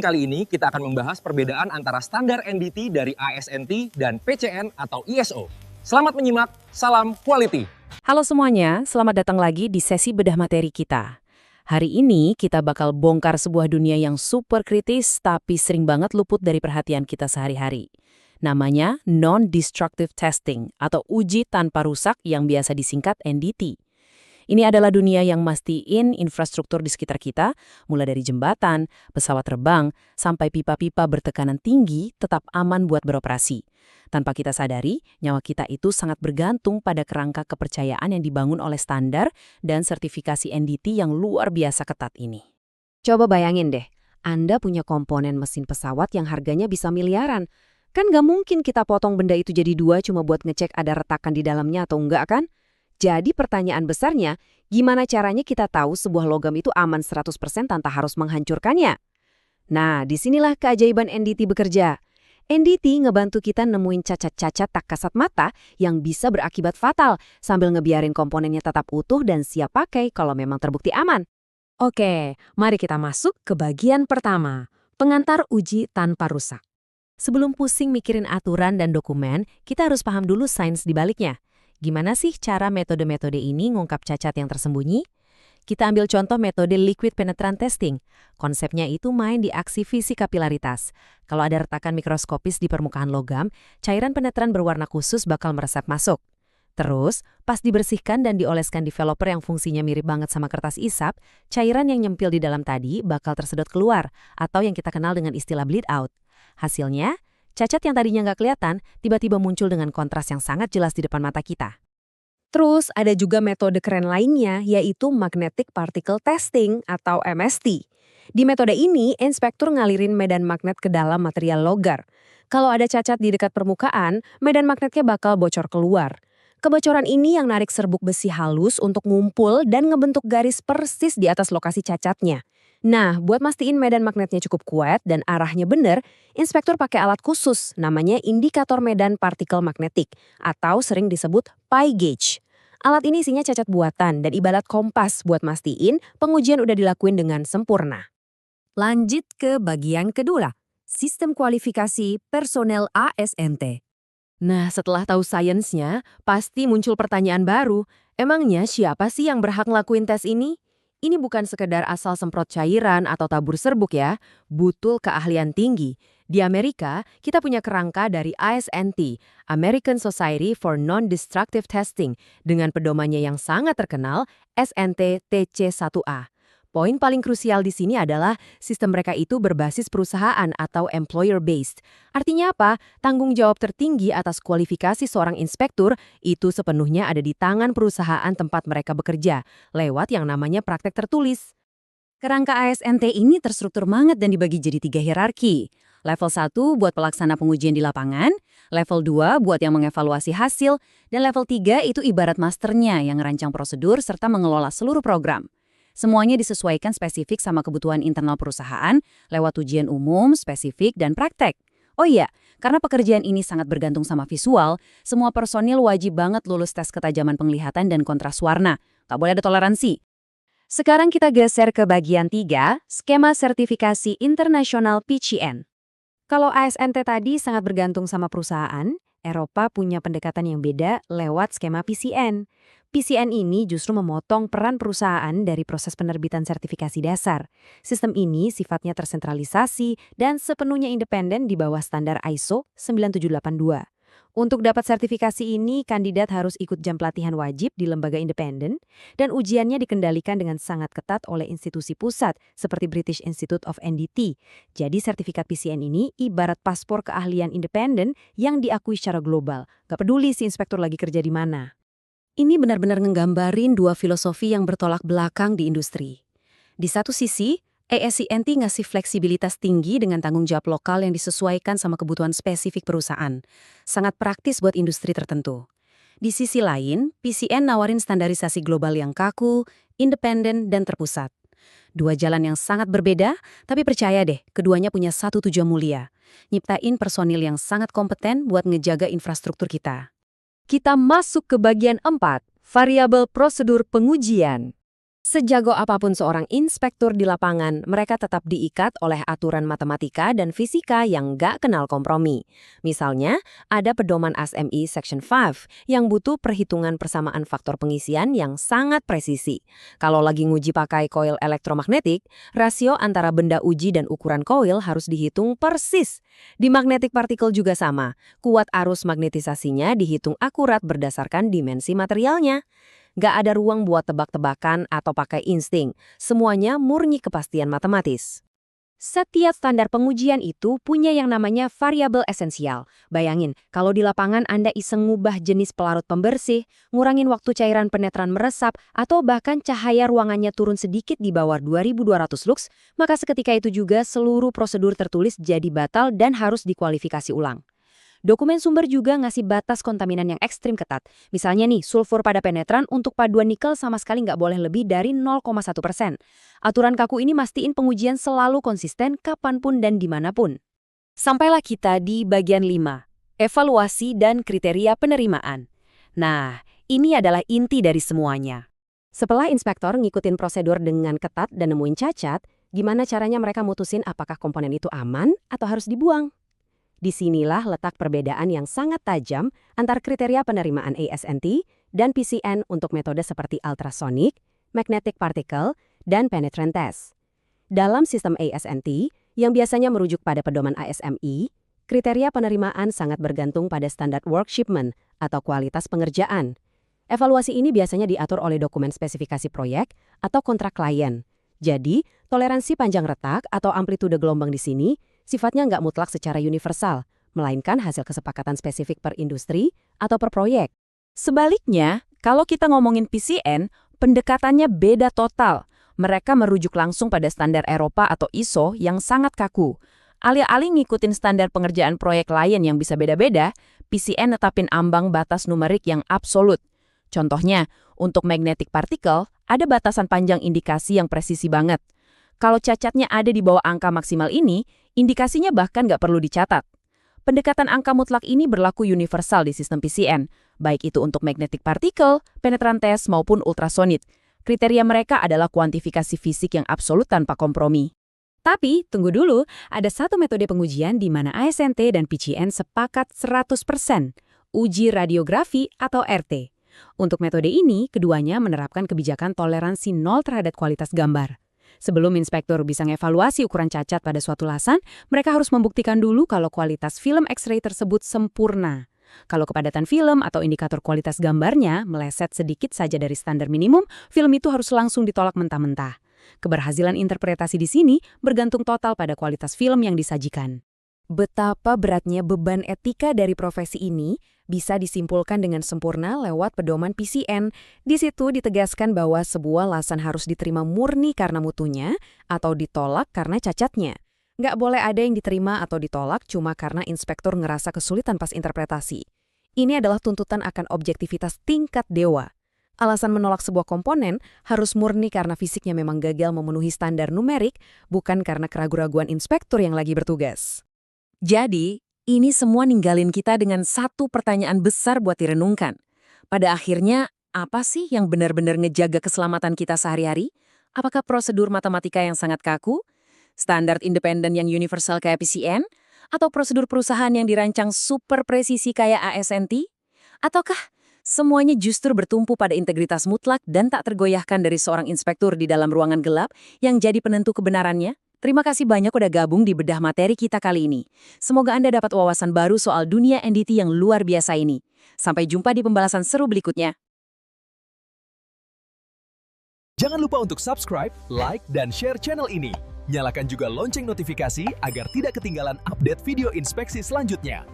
Kali ini kita akan membahas perbedaan antara standar NDT dari ASNT dan PCN atau ISO. Selamat menyimak, salam quality. Halo semuanya, selamat datang lagi di sesi bedah materi kita. Hari ini kita bakal bongkar sebuah dunia yang super kritis tapi sering banget luput dari perhatian kita sehari-hari. Namanya non-destructive testing atau uji tanpa rusak yang biasa disingkat NDT. Ini adalah dunia yang mastiin infrastruktur di sekitar kita, mulai dari jembatan, pesawat terbang, sampai pipa-pipa bertekanan tinggi tetap aman buat beroperasi. Tanpa kita sadari, nyawa kita itu sangat bergantung pada kerangka kepercayaan yang dibangun oleh standar dan sertifikasi NDT yang luar biasa ketat ini. Coba bayangin deh, Anda punya komponen mesin pesawat yang harganya bisa miliaran. Kan nggak mungkin kita potong benda itu jadi dua cuma buat ngecek ada retakan di dalamnya atau enggak kan? Jadi pertanyaan besarnya, gimana caranya kita tahu sebuah logam itu aman 100% tanpa harus menghancurkannya? Nah, disinilah keajaiban NDT bekerja. NDT ngebantu kita nemuin cacat-cacat tak kasat mata yang bisa berakibat fatal sambil ngebiarin komponennya tetap utuh dan siap pakai kalau memang terbukti aman. Oke, mari kita masuk ke bagian pertama, pengantar uji tanpa rusak. Sebelum pusing mikirin aturan dan dokumen, kita harus paham dulu sains di baliknya. Gimana sih cara metode-metode ini ngungkap cacat yang tersembunyi? Kita ambil contoh metode liquid penetrant testing. Konsepnya itu main di aksi fisik kapilaritas. Kalau ada retakan mikroskopis di permukaan logam, cairan penetran berwarna khusus bakal meresap masuk. Terus, pas dibersihkan dan dioleskan developer yang fungsinya mirip banget sama kertas isap, cairan yang nyempil di dalam tadi bakal tersedot keluar, atau yang kita kenal dengan istilah bleed out. Hasilnya, cacat yang tadinya nggak kelihatan, tiba-tiba muncul dengan kontras yang sangat jelas di depan mata kita. Terus ada juga metode keren lainnya, yaitu Magnetic Particle Testing atau MST. Di metode ini, inspektur ngalirin medan magnet ke dalam material logam. Kalau ada cacat di dekat permukaan, medan magnetnya bakal bocor keluar. Kebocoran ini yang narik serbuk besi halus untuk ngumpul dan ngebentuk garis persis di atas lokasi cacatnya. Nah, buat mastiin medan magnetnya cukup kuat dan arahnya bener, inspektur pakai alat khusus namanya indikator medan partikel magnetik atau sering disebut pi gauge. Alat ini isinya cacat buatan dan ibarat kompas buat mastiin pengujian udah dilakuin dengan sempurna. Lanjut ke bagian kedua, sistem kualifikasi personel ASNT. Nah, setelah tahu sainsnya, pasti muncul pertanyaan baru. Emangnya siapa sih yang berhak ngelakuin tes ini? Ini bukan sekedar asal semprot cairan atau tabur serbuk ya, butuh keahlian tinggi. Di Amerika, kita punya kerangka dari ASNT, American Society for Non-Destructive Testing, dengan pedomannya yang sangat terkenal, SNT TC1A. Poin paling krusial di sini adalah sistem mereka itu berbasis perusahaan atau employer-based. Artinya apa? Tanggung jawab tertinggi atas kualifikasi seorang inspektur itu sepenuhnya ada di tangan perusahaan tempat mereka bekerja, lewat yang namanya praktek tertulis. Kerangka ASNT ini terstruktur banget dan dibagi jadi 3 hierarki. Level 1 buat pelaksana pengujian di lapangan, level 2 buat yang mengevaluasi hasil, dan level 3 itu ibarat masternya yang ngerancang prosedur serta mengelola seluruh program. Semuanya disesuaikan spesifik sama kebutuhan internal perusahaan lewat ujian umum, spesifik, dan praktek. Oh iya, karena pekerjaan ini sangat bergantung sama visual, semua personil wajib banget lulus tes ketajaman penglihatan dan kontras warna. Nggak boleh ada toleransi. Sekarang kita geser ke bagian 3, skema sertifikasi internasional PCN. Kalau ASNT tadi sangat bergantung sama perusahaan, Eropa punya pendekatan yang beda lewat skema PCN. PCN ini justru memotong peran perusahaan dari proses penerbitan sertifikasi dasar. Sistem ini sifatnya tersentralisasi dan sepenuhnya independen di bawah standar ISO 9782. Untuk dapat sertifikasi ini, kandidat harus ikut jam pelatihan wajib di lembaga independen dan ujiannya dikendalikan dengan sangat ketat oleh institusi pusat seperti British Institute of NDT. Jadi sertifikat PCN ini ibarat paspor keahlian independen yang diakui secara global. Gak peduli si inspektur lagi kerja di mana. Ini benar-benar nggambarin dua filosofi yang bertolak belakang di industri. Di satu sisi, ASNT ngasih fleksibilitas tinggi dengan tanggung jawab lokal yang disesuaikan sama kebutuhan spesifik perusahaan. Sangat praktis buat industri tertentu. Di sisi lain, PCN nawarin standarisasi global yang kaku, independen, dan terpusat. Dua jalan yang sangat berbeda, tapi percaya deh, keduanya punya satu tujuan mulia. Nyiptain personil yang sangat kompeten buat ngejaga infrastruktur kita. Kita masuk ke bagian 4, variabel prosedur pengujian. Sejago apapun seorang inspektur di lapangan, mereka tetap diikat oleh aturan matematika dan fisika yang nggak kenal kompromi. Misalnya, ada pedoman ASME Section 5 yang butuh perhitungan persamaan faktor pengisian yang sangat presisi. Kalau lagi nguji pakai koil elektromagnetik, rasio antara benda uji dan ukuran koil harus dihitung persis. Di magnetic particle juga sama, kuat arus magnetisasinya dihitung akurat berdasarkan dimensi materialnya. Nggak ada ruang buat tebak-tebakan atau pakai insting. Semuanya murni kepastian matematis. Setiap standar pengujian itu punya yang namanya variabel esensial. Bayangin, kalau di lapangan Anda iseng ngubah jenis pelarut pembersih, ngurangin waktu cairan penetran meresap, atau bahkan cahaya ruangannya turun sedikit di bawah 2200 lux, maka seketika itu juga seluruh prosedur tertulis jadi batal dan harus dikualifikasi ulang. Dokumen sumber juga ngasih batas kontaminan yang ekstrim ketat. Misalnya nih, sulfur pada penetran untuk paduan nikel sama sekali nggak boleh lebih dari 0,1%. Aturan kaku ini mastiin pengujian selalu konsisten kapanpun dan dimanapun. Sampailah kita di bagian 5, evaluasi dan kriteria penerimaan. Nah, ini adalah inti dari semuanya. Setelah inspektor ngikutin prosedur dengan ketat dan nemuin cacat, gimana caranya mereka mutusin apakah komponen itu aman atau harus dibuang? Disinilah letak perbedaan yang sangat tajam antar kriteria penerimaan ASNT dan PCN untuk metode seperti ultrasonic, magnetic particle, dan penetrant test. Dalam sistem ASNT, yang biasanya merujuk pada pedoman ASME, kriteria penerimaan sangat bergantung pada standar work shipment atau kualitas pengerjaan. Evaluasi ini biasanya diatur oleh dokumen spesifikasi proyek atau kontrak klien. Jadi, toleransi panjang retak atau amplitude gelombang di sini sifatnya nggak mutlak secara universal, melainkan hasil kesepakatan spesifik per industri atau per proyek. Sebaliknya, kalau kita ngomongin PCN, pendekatannya beda total. Mereka merujuk langsung pada standar Eropa atau ISO yang sangat kaku. Alih-alih ngikutin standar pengerjaan proyek lain yang bisa beda-beda, PCN netapin ambang batas numerik yang absolut. Contohnya, untuk magnetic particle, ada batasan panjang indikasi yang presisi banget. Kalau cacatnya ada di bawah angka maksimal ini, indikasinya bahkan nggak perlu dicatat. Pendekatan angka mutlak ini berlaku universal di sistem PCN, baik itu untuk magnetic particle, penetrant test, maupun ultrasonic. Kriteria mereka adalah kuantifikasi fisik yang absolut tanpa kompromi. Tapi, tunggu dulu, ada satu metode pengujian di mana ASNT dan PCN sepakat 100%, uji radiografi atau RT. Untuk metode ini, keduanya menerapkan kebijakan toleransi nol terhadap kualitas gambar. Sebelum inspektur bisa ngevaluasi ukuran cacat pada suatu lasan, mereka harus membuktikan dulu kalau kualitas film X-ray tersebut sempurna. Kalau kepadatan film atau indikator kualitas gambarnya meleset sedikit saja dari standar minimum, film itu harus langsung ditolak mentah-mentah. Keberhasilan interpretasi di sini bergantung total pada kualitas film yang disajikan. Betapa beratnya beban etika dari profesi ini bisa disimpulkan dengan sempurna lewat pedoman PCN. Di situ ditegaskan bahwa sebuah lasan harus diterima murni karena mutunya atau ditolak karena cacatnya. Nggak boleh ada yang diterima atau ditolak cuma karena inspektur ngerasa kesulitan pas interpretasi. Ini adalah tuntutan akan objektivitas tingkat dewa. Alasan menolak sebuah komponen harus murni karena fisiknya memang gagal memenuhi standar numerik, bukan karena keraguan-raguan inspektur yang lagi bertugas. Jadi, ini semua ninggalin kita dengan satu pertanyaan besar buat direnungkan. Pada akhirnya, apa sih yang benar-benar ngejaga keselamatan kita sehari-hari? Apakah prosedur matematika yang sangat kaku? Standar independen yang universal kayak PCN? Atau prosedur perusahaan yang dirancang super presisi kayak ASNT? Ataukah semuanya justru bertumpu pada integritas mutlak dan tak tergoyahkan dari seorang inspektur di dalam ruangan gelap yang jadi penentu kebenarannya? Terima kasih banyak udah gabung di bedah materi kita kali ini. Semoga Anda dapat wawasan baru soal dunia NDT yang luar biasa ini. Sampai jumpa di pembahasan seru berikutnya. Jangan lupa untuk subscribe, like, dan share channel ini. Nyalakan juga lonceng notifikasi agar tidak ketinggalan update video inspeksi selanjutnya.